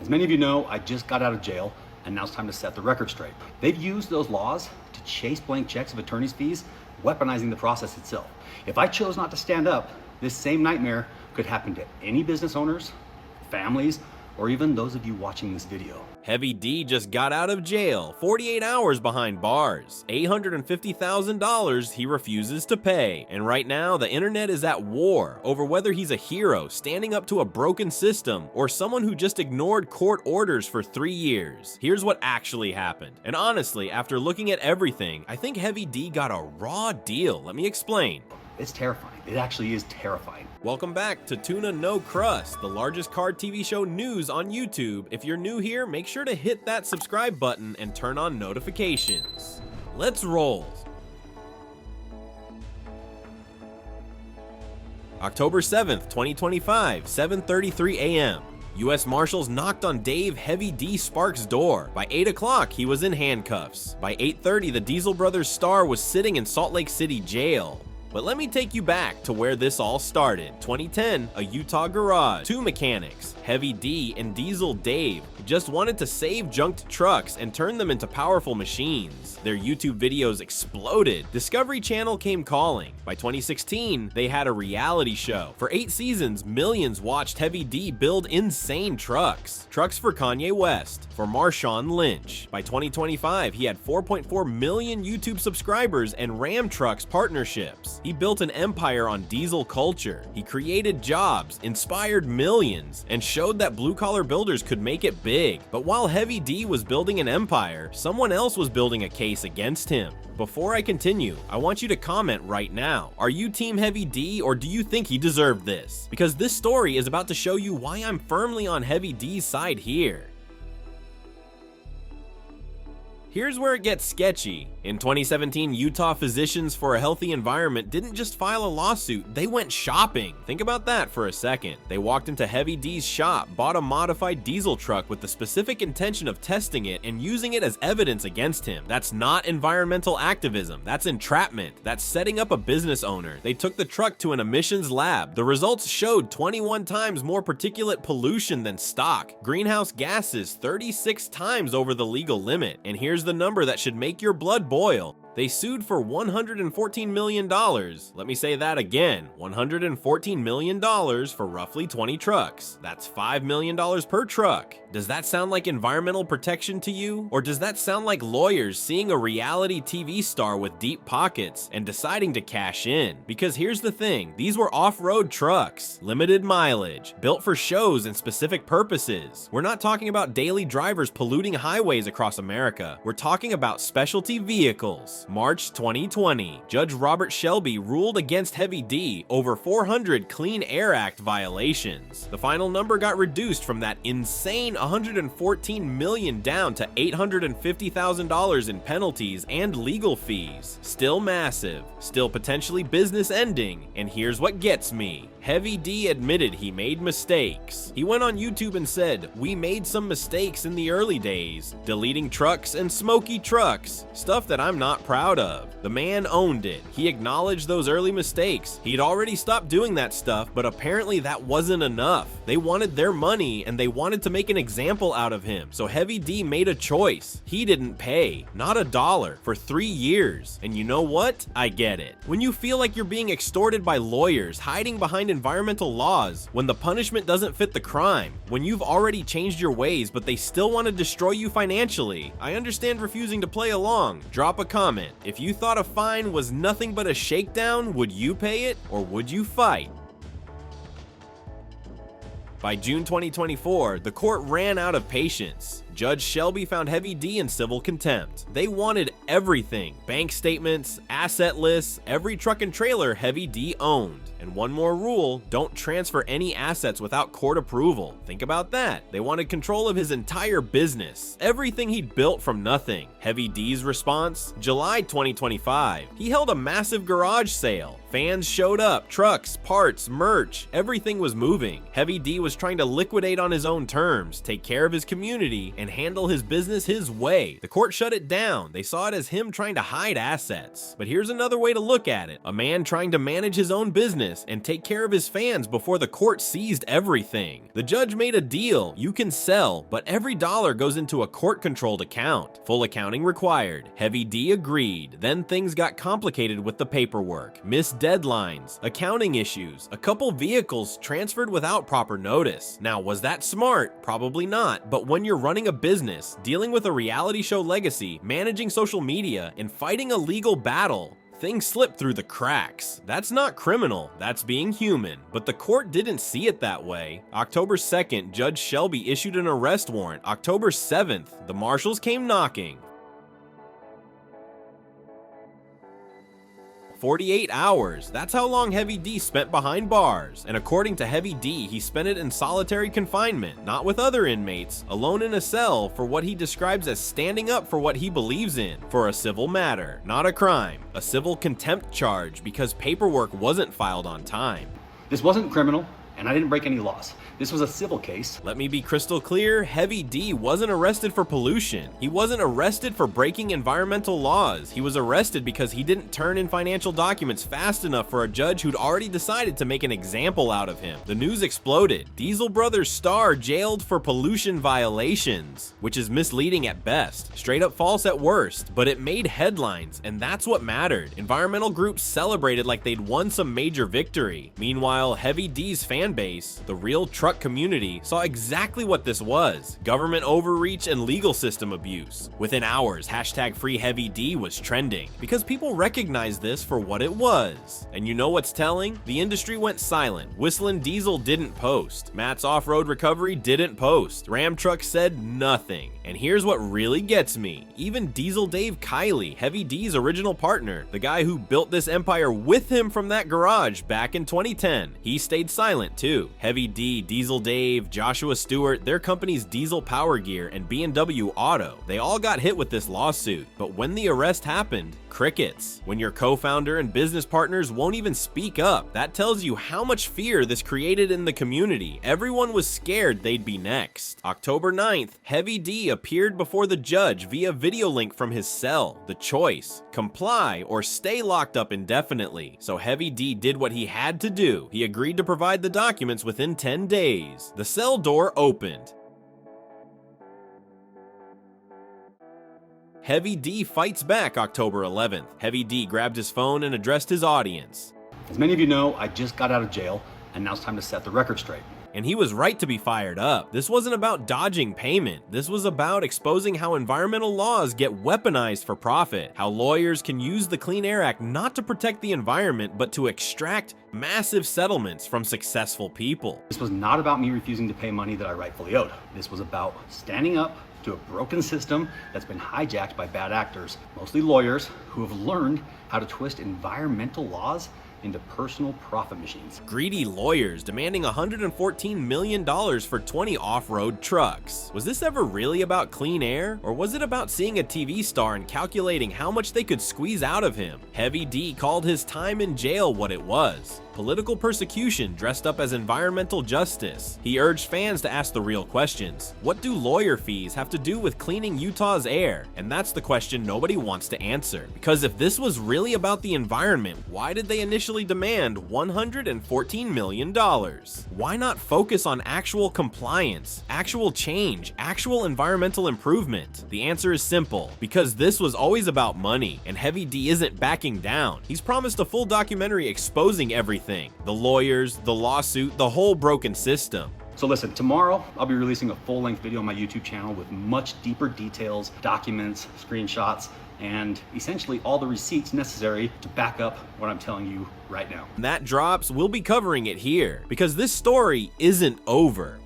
As many of you know, I just got out of jail, and now it's time to set the record straight. They've used those laws to chase blank checks of attorney's fees, weaponizing the process itself. If I chose not to stand up, this same nightmare could happen to any business owners, families, or even those of you watching this video. Heavy D just got out of jail, 48 hours behind bars, $850,000 he refuses to pay, and right now the internet is at war over whether he's a hero standing up to a broken system or someone who just ignored court orders for 3 years. Here's what actually happened, and honestly, after looking at everything, I think Heavy D got a raw deal. Let me explain. It's terrifying. It actually is terrifying. Welcome back to Tuna No Crust, the largest card TV show news on YouTube. If you're new here, make sure to hit that subscribe button and turn on notifications. Let's roll. October 7th, 2025, 7:33 a.m. U.S. Marshals knocked on Dave Heavy D Sparks' door. By 8 o'clock, he was in handcuffs. By 8:30, the Diesel Brothers star was sitting in Salt Lake City jail. But let me take you back to where this all started. 2010, a Utah garage. Two mechanics, Heavy D and Diesel Dave, just wanted to save junked trucks and turn them into powerful machines. Their YouTube videos exploded. Discovery Channel came calling. By 2016, they had a reality show. For 8 seasons, millions watched Heavy D build insane trucks. Trucks for Kanye West, for Marshawn Lynch. By 2025, he had 4.4 million YouTube subscribers and Ram Trucks partnerships. He built an empire on diesel culture. He created jobs, inspired millions, and showed that blue-collar builders could make it big. But while Heavy D was building an empire, someone else was building a case against him. Before I continue, I want you to comment right now. Are you Team Heavy D, or do you think he deserved this? Because this story is about to show you why I'm firmly on Heavy D's side here. Here's where it gets sketchy. In 2017, Utah Physicians for a Healthy Environment didn't just file a lawsuit, they went shopping. Think about that for a second. They walked into Heavy D's shop, bought a modified diesel truck with the specific intention of testing it and using it as evidence against him. That's not environmental activism, that's entrapment. That's setting up a business owner. They took the truck to an emissions lab. The results showed 21 times more particulate pollution than stock. Greenhouse gases 36 times over the legal limit. And here's the number that should make your blood boil. They sued for $114 million. Let me say that again, $114 million for roughly 20 trucks. That's $5 million per truck. Does that sound like environmental protection to you? Or does that sound like lawyers seeing a reality TV star with deep pockets and deciding to cash in? Because here's the thing, these were off-road trucks, limited mileage, built for shows and specific purposes. We're not talking about daily drivers polluting highways across America. We're talking about specialty vehicles. March 2020, Judge Robert Shelby ruled against Heavy D over 400 Clean Air Act violations. The final number got reduced from that insane $114 million down to $850,000 in penalties and legal fees. Still massive, still potentially business ending, and here's what gets me. Heavy D admitted he made mistakes. He went on YouTube and said, "We made some mistakes in the early days, deleting trucks and smoky trucks, stuff that I'm not proud of." The man owned it. He acknowledged those early mistakes. He'd already stopped doing that stuff, but apparently that wasn't enough. They wanted their money and they wanted to make an example out of him. So Heavy D made a choice. He didn't pay, not a dollar, for 3 years. And you know what? I get it. When you feel like you're being extorted by lawyers, hiding behind environmental laws, when the punishment doesn't fit the crime, when you've already changed your ways but they still want to destroy you financially, I understand refusing to play along. Drop a comment. If you thought a fine was nothing but a shakedown, would you pay it or would you fight? By June 2024, the court ran out of patience. Judge Shelby found Heavy D in civil contempt. They wanted everything: bank statements, asset lists, every truck and trailer Heavy D owned. And one more rule, don't transfer any assets without court approval. Think about that. They wanted control of his entire business, everything he'd built from nothing. Heavy D's response? July 2025. He held a massive garage sale. Fans showed up, trucks, parts, merch, everything was moving. Heavy D was trying to liquidate on his own terms, take care of his community, and handle his business his way. The court shut it down. They saw it as him trying to hide assets. But here's another way to look at it. A man trying to manage his own business and take care of his fans before the court seized everything. The judge made a deal. You can sell, but every dollar goes into a court-controlled account. Full accounting required. Heavy D agreed. Then things got complicated with the paperwork. Missed deadlines, accounting issues, a couple vehicles transferred without proper notice. Now, was that smart? Probably not. But when you're running a business, dealing with a reality show legacy, managing social media, and fighting a legal battle, things slip through the cracks. That's not criminal, that's being human. But the court didn't see it that way. October 2nd, Judge Shelby issued an arrest warrant. October 7th, the marshals came knocking. 48 hours. That's how long Heavy D spent behind bars. And according to Heavy D, he spent it in solitary confinement, not with other inmates, alone in a cell for what he describes as standing up for what he believes in, for a civil matter, not a crime. A civil contempt charge because paperwork wasn't filed on time. This wasn't criminal, and I didn't break any laws. This was a civil case. Let me be crystal clear, Heavy D wasn't arrested for pollution. He wasn't arrested for breaking environmental laws. He was arrested because he didn't turn in financial documents fast enough for a judge who'd already decided to make an example out of him. The news exploded. Diesel Brothers star jailed for pollution violations, which is misleading at best, straight up false at worst, but it made headlines, and that's what mattered. Environmental groups celebrated like they'd won some major victory. Meanwhile, Heavy D's fan base, the real truck community, saw exactly what this was: government overreach and legal system abuse. Within hours, #FreeHeavyD was trending because people recognized this for what it was. And you know what's telling? The industry went silent. Whistling Diesel didn't post. Matt's Off-Road Recovery didn't post. Ram Truck said nothing. And here's what really gets me. Even Diesel Dave Kiley, Heavy D's original partner, the guy who built this empire with him from that garage back in 2010, he stayed silent too. Heavy D, Diesel Dave, Joshua Stewart, their companies Diesel Power Gear and B&W Auto, they all got hit with this lawsuit. But when the arrest happened, crickets. When your co-founder and business partners won't even speak up, that tells you how much fear this created in the community. Everyone was scared they'd be next. October 9th, Heavy D appeared before the judge via video link from his cell. The choice: comply or stay locked up indefinitely. So Heavy D did what he had to do. He agreed to provide the documents within 10 days. The cell door opened. Heavy D fights back October 11th. Heavy D grabbed his phone and addressed his audience. As many of you know, I just got out of jail, and now it's time to set the record straight. And he was right to be fired up. This wasn't about dodging payment. This was about exposing how environmental laws get weaponized for profit, how lawyers can use the Clean Air Act not to protect the environment, but to extract massive settlements from successful people. This was not about me refusing to pay money that I rightfully owed. This was about standing up to a broken system that's been hijacked by bad actors, mostly lawyers who have learned how to twist environmental laws into personal profit machines. Greedy lawyers demanding $114 million for 20 off-road trucks. Was this ever really about clean air? Or was it about seeing a TV star and calculating how much they could squeeze out of him? Heavy D called his time in jail what it was: political persecution dressed up as environmental justice. He urged fans to ask the real questions. What do lawyer fees have to do with cleaning Utah's air? And that's the question nobody wants to answer. Because if this was really about the environment, why did they initially demand $114 million? Why not focus on actual compliance, actual change, actual environmental improvement? The answer is simple: because this was always about money, and Heavy D isn't backing down. He's promised a full documentary exposing everything: the lawyers, the lawsuit, the whole broken system. So listen, tomorrow I'll be releasing a full-length video on my YouTube channel with much deeper details, documents, screenshots, and essentially all the receipts necessary to back up what I'm telling you right now. When that drops, we'll be covering it here, because this story isn't over.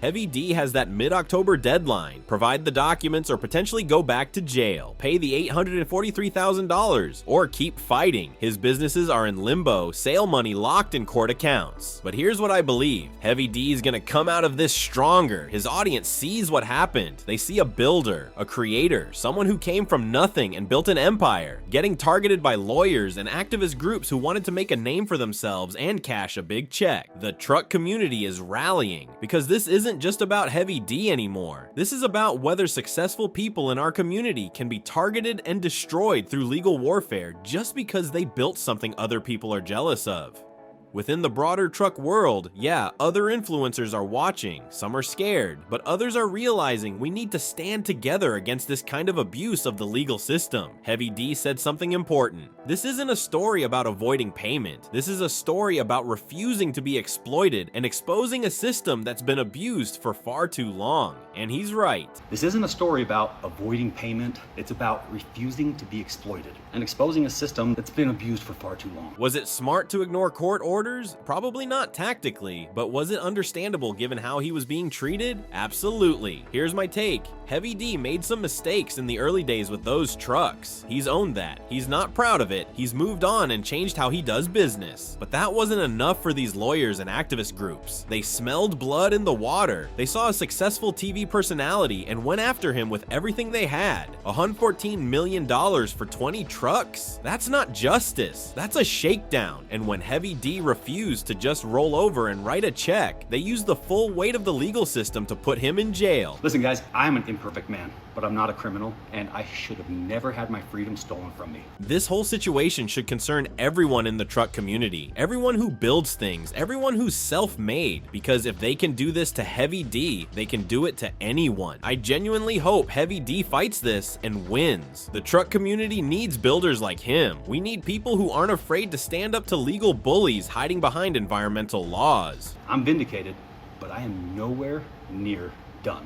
Heavy D has that mid-October deadline: provide the documents or potentially go back to jail, pay the $843,000, or keep fighting. His businesses are in limbo, sale money locked in court accounts. But here's what I believe: Heavy D is gonna come out of this stronger. His audience sees what happened. They see a builder, a creator, someone who came from nothing and built an empire, getting targeted by lawyers and activist groups who wanted to make a name for themselves and cash a big check. The truck community is rallying, because this isn't isn't just about Heavy D anymore. This is about whether successful people in our community can be targeted and destroyed through legal warfare just because they built something other people are jealous of. Within the broader truck world, yeah, other influencers are watching, some are scared, but others are realizing we need to stand together against this kind of abuse of the legal system. Heavy D said something important. This isn't a story about avoiding payment. This is a story about refusing to be exploited and exposing a system that's been abused for far too long. And he's right. This isn't a story about avoiding payment, it's about refusing to be exploited and exposing a system that's been abused for far too long. Was it smart to ignore court orders? Probably not tactically, but was it understandable given how he was being treated? Absolutely. Here's my take. Heavy D made some mistakes in the early days with those trucks. He's owned that. He's not proud of it. He's moved on and changed how he does business. But that wasn't enough for these lawyers and activist groups. They smelled blood in the water. They saw a successful TV personality and went after him with everything they had. $114 million for 20 trucks? That's not justice. That's a shakedown. And when Heavy D refused to just roll over and write a check, they used the full weight of the legal system to put him in jail. Listen guys, I'm an imperfect man, but I'm not a criminal, and I should have never had my freedom stolen from me. This whole situation should concern everyone in the truck community, everyone who builds things, everyone who's self-made, because if they can do this to Heavy D, they can do it to anyone. I genuinely hope Heavy D fights this and wins. The truck community needs builders like him. We need people who aren't afraid to stand up to legal bullies hiding behind environmental laws. I'm vindicated, but I am nowhere near done.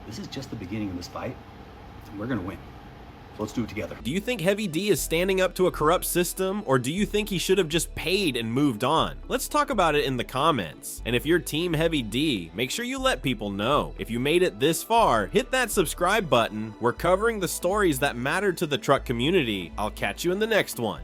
This is just the beginning of this fight, and we're gonna win. So let's do it together. Do you think Heavy D is standing up to a corrupt system, or do you think he should have just paid and moved on? Let's talk about it in the comments. And if you're Team Heavy D, make sure you let people know. If you made it this far, hit that subscribe button. We're covering the stories that matter to the truck community. I'll catch you in the next one.